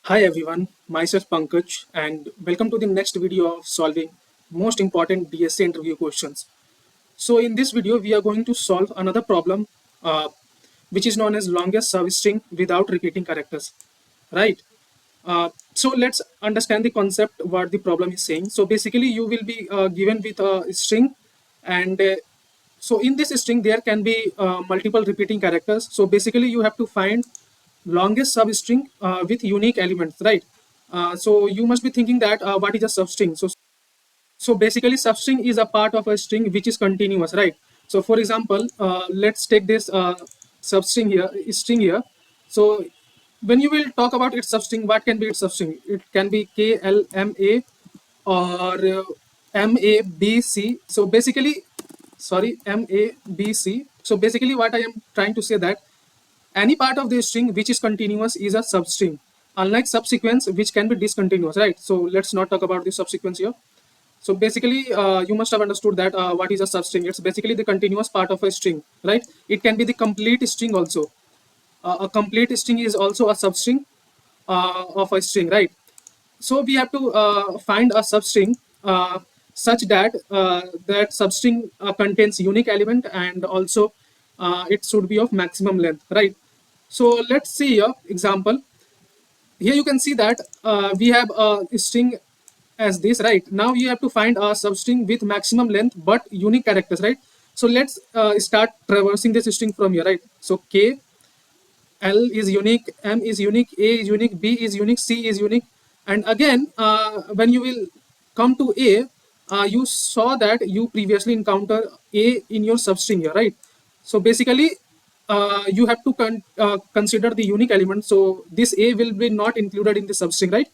Hi everyone, myself Pankaj and welcome to the next video of solving most important DSA interview questions. So in this video we are going to solve another problem which is known as longest service string without repeating characters, right? So let's understand the concept what the problem is saying. So basically you will be given with a string and so in this string there can be multiple repeating characters. So basically you have to find longest substring with unique elements, right? So you must be thinking that what is a substring? So basically substring is a part of a string which is continuous, right? So for example, let's take this string here. So when you will talk about its substring, what can be its substring? It can be K, L, M, A, or M, A, B, C. So basically, sorry, M, A, B, C. So basically, what I am trying to say that any part of the string which is continuous is a substring, unlike subsequence which can be discontinuous, right? So let's not talk about the subsequence here. So basically, you must have understood that what is a substring. It's basically the continuous part of a string, right? It can be the complete string also. A complete string is also a substring of a string, right? So we have to find a substring such that that substring contains unique element and also it should be of maximum length, right? So let's see here example. Here you can see that we have a string as this, right? Now you have to find a substring with maximum length but unique characters, right? So let's start traversing this string from here, right? So K, L is unique, M is unique, A is unique, B is unique, C is unique. And again, when you will come to A, you saw that you previously encounter A in your substring here, right? So basically, you have to consider the unique element. So this A will be not included in the substring, right?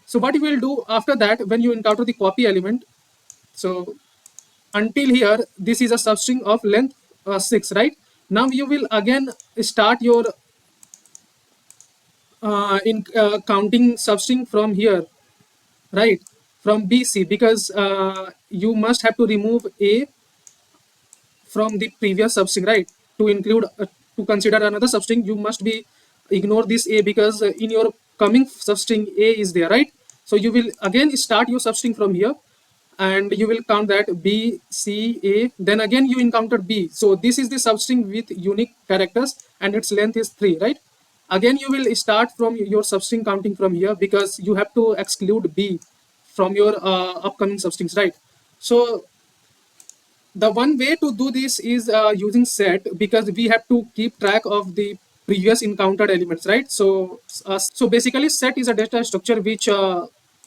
So what you will do after that, when you encounter the copy element, so until here, this is a substring of length 6, right? Now you will again start your in counting substring from here, right? From BC, because you must have to remove A from the previous substring, right? To include, to consider another substring, you must be ignore this A because in your coming substring A is there, right? So you will again start your substring from here and you will count that B, C, A, then again you encounter B. So this is the substring with unique characters and its length is 3, right? Again you will start from your substring counting from here because you have to exclude B from your upcoming substrings, right? So the one way to do this is using set, because we have to keep track of the previous encountered elements, right? So basically set is a data structure which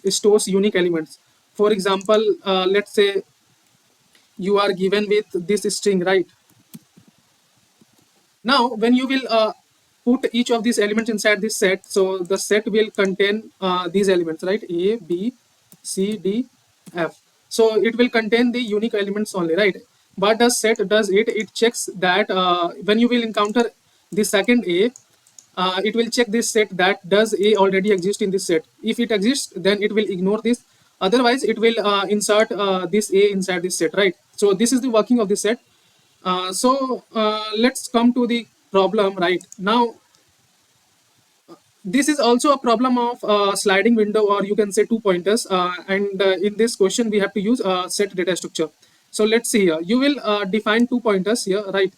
stores unique elements. For example, let's say you are given with this string, right? Now when you will put each of these elements inside this set, so the set will contain these elements, right? A, B, C, D, F. So it will contain the unique elements only, right? What does set does? It checks that when you will encounter the second A, it will check this set that does A already exist in this set. If it exists, then it will ignore this. Otherwise it will insert this A inside this set, right? So this is the working of the set. Let's come to the problem right now. This is also a problem of sliding window, or you can say two pointers, and in this question we have to use set data structure. So let's see here. You will define two pointers here, right?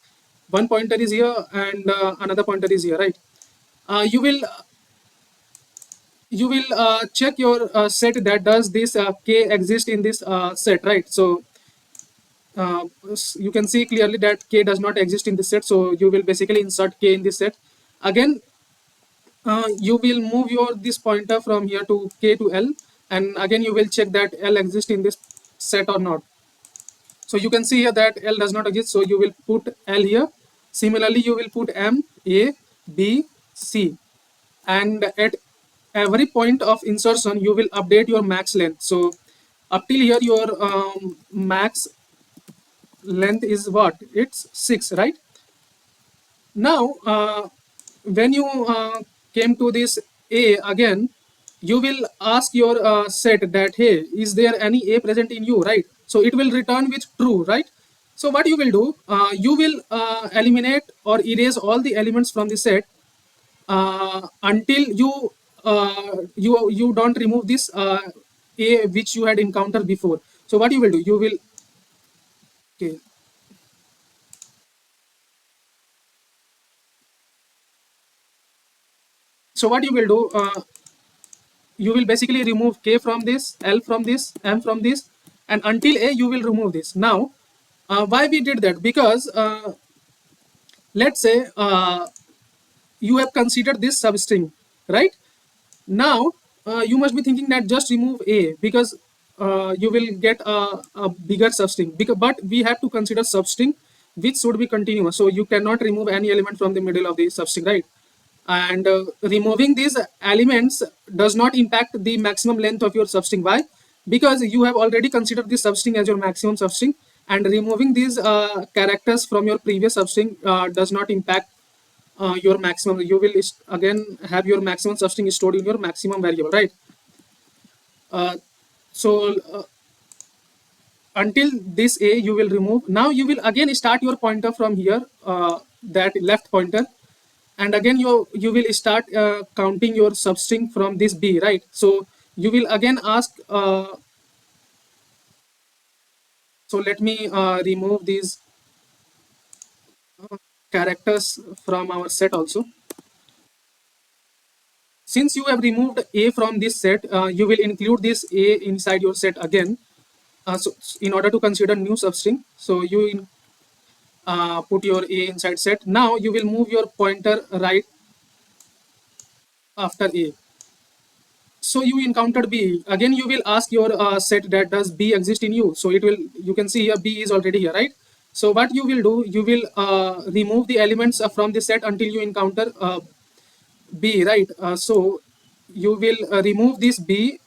One pointer is here and another pointer is here, right? You will check your set that does this k exist in this set, right? So uh, you can see clearly that k does not exist in this set, so you will basically insert k in this set. Again, you will move your this pointer from here to k to L, and again you will check that L exists in this set or not. So you can see here that L does not exist, so you will put L here. Similarly, you will put M, A, B, C, and at every point of insertion you will update your max length. So up till here your max length is what? It's 6, right? Now, when you came to this A again, you will ask your set that, hey, is there any A present in you, right? So it will return with true, right? So what you will do, you will eliminate or erase all the elements from the set until you you don't remove this a which you had encountered before. So what you will do, you will, okay, so what you will do, you will basically remove k from this, l from this, m from this, and until a you will remove this. Now why we did that? Because let's say you have considered this substring, right? Now you must be thinking that just remove a because you will get a bigger substring, because, but we have to consider substring which should be continuous, so you cannot remove any element from the middle of the substring, right? And removing these elements does not impact the maximum length of your substring. Why? Because you have already considered this substring as your maximum substring, and removing these characters from your previous substring does not impact your maximum. You will again have your maximum substring stored in your maximum variable, right? uh, so until this a you will remove. Now you will again start your pointer from here, that left pointer, and again you will start counting your substring from this b, right? So you will again ask, so let me remove these characters from our set also. Since you have removed a from this set, you will include this a inside your set again, so in order to consider new substring. So you put your a inside set. Now you will move your pointer right after a. So you encountered b. Again you will ask your set that does b exist in you. So it will, you can see here b is already here, right? So what you will do, you will remove the elements from the set until you encounter b, right? So you will remove this b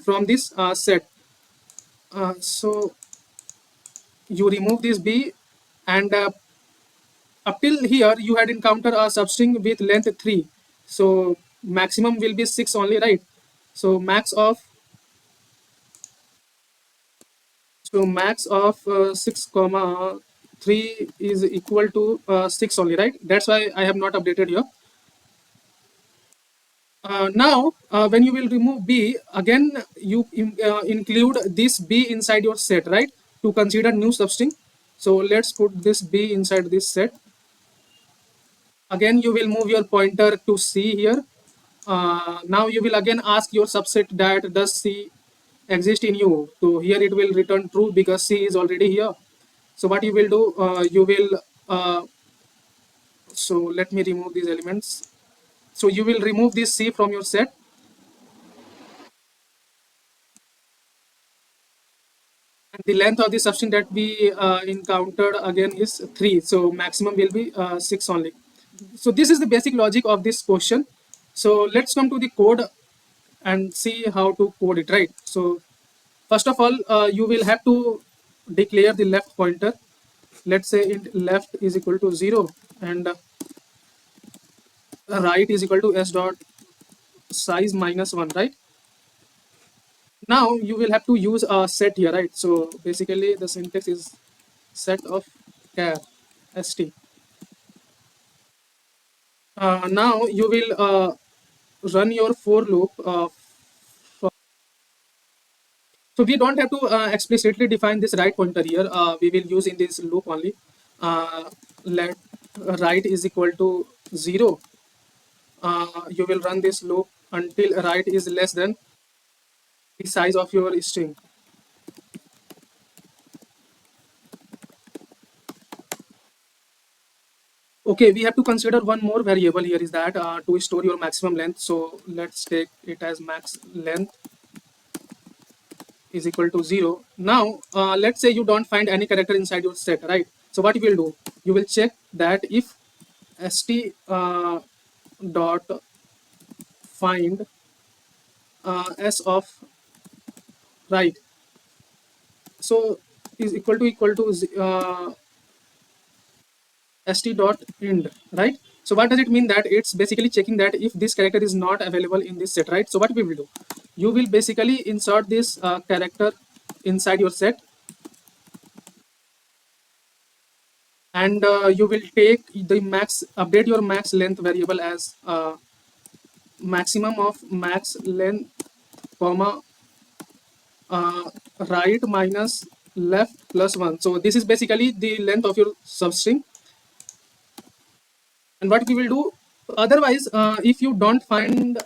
from this set. So you remove this b, and up till here you had encountered a substring with length 3. So maximum will be 6 only, right? So max of 6 comma 3 is equal to 6 only, right? That's why I have not updated here. Now when you will remove b, again you include this b inside your set, right, to consider new substring. So let's put this b inside this set. Again you will move your pointer to c here. Now you will again ask your subset that does c exist in you. So here it will return true because c is already here. So what you will do, you will so let me remove these elements. So you will remove this c from your set, and the length of the substring that we encountered again is 3. So maximum will be 6 only. So this is the basic logic of this question. So let's come to the code and see how to code it, right? So first of all, you will have to declare the left pointer. Let's say int left is equal to 0, and right is equal to s dot size minus 1, right? Now you will have to use a set here, right? So basically the syntax is set of char st. Now you will run your for loop. So we don't have to explicitly define this right pointer here. We will use in this loop only. Let right is equal to 0. You will run this loop until right is less than the size of your string. Okay, we have to consider one more variable here, is that to store your maximum length. So let's take it as max length is equal to 0. Now let's say you don't find any character inside your set, right? So what you will do, you will check that if st dot find s of right, so is equal to st dot end, right? So what does it mean? That it's basically checking that if this character is not available in this set, right? So what we will do, you will basically insert this character inside your set, and you will take the max, update your max length variable as maximum of max length comma uh, right minus left plus 1. So this is basically the length of your substring. And what we will do otherwise, if you don't find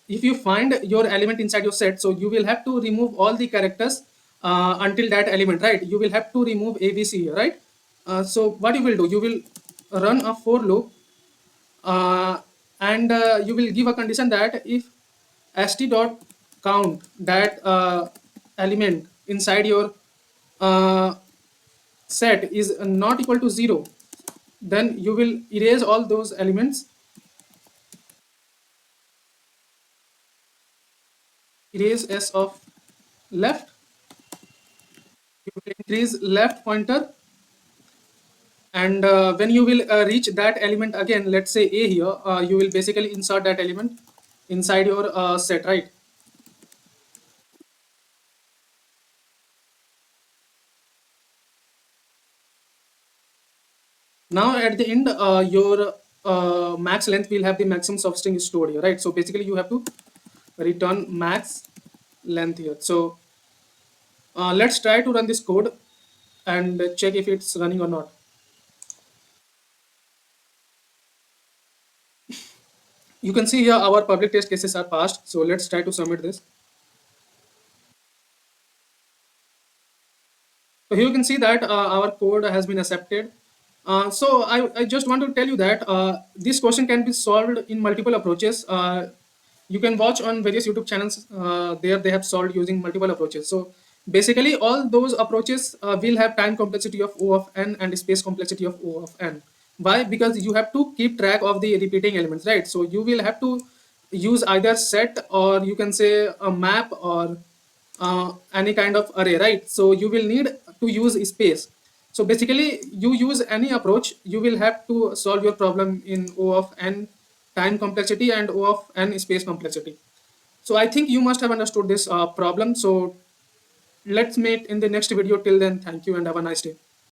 if you find your element inside your set, so you will have to remove all the characters until that element, right? You will have to remove abc here, right? So what you will do, you will run a for loop, and you will give a condition that if st dot count that element inside your uh, set is not equal to 0, then you will erase all those elements, erase s of left, you will increase left pointer, and when you will reach that element again, let's say a here, you will basically insert that element inside your set, right? Now at the end, your max length will have the maximum substring stored here, right? So basically you have to return max length here. So let's try to run this code and check if it's running or not. You can see here our public test cases are passed. So let's try to submit this. So here you can see that our code has been accepted. So I just want to tell you that this question can be solved in multiple approaches. You can watch on various YouTube channels. There they have solved using multiple approaches. So basically all those approaches will have time complexity of O of n and space complexity of O of n. Why? Because you have to keep track of the repeating elements, right? So you will have to use either set, or you can say a map, or any kind of array, right? So you will need to use space. So basically you use any approach, you will have to solve your problem in O of n time complexity and O of n space complexity. So I think you must have understood this problem. So let's meet in the next video. Till then, thank you and have a nice day.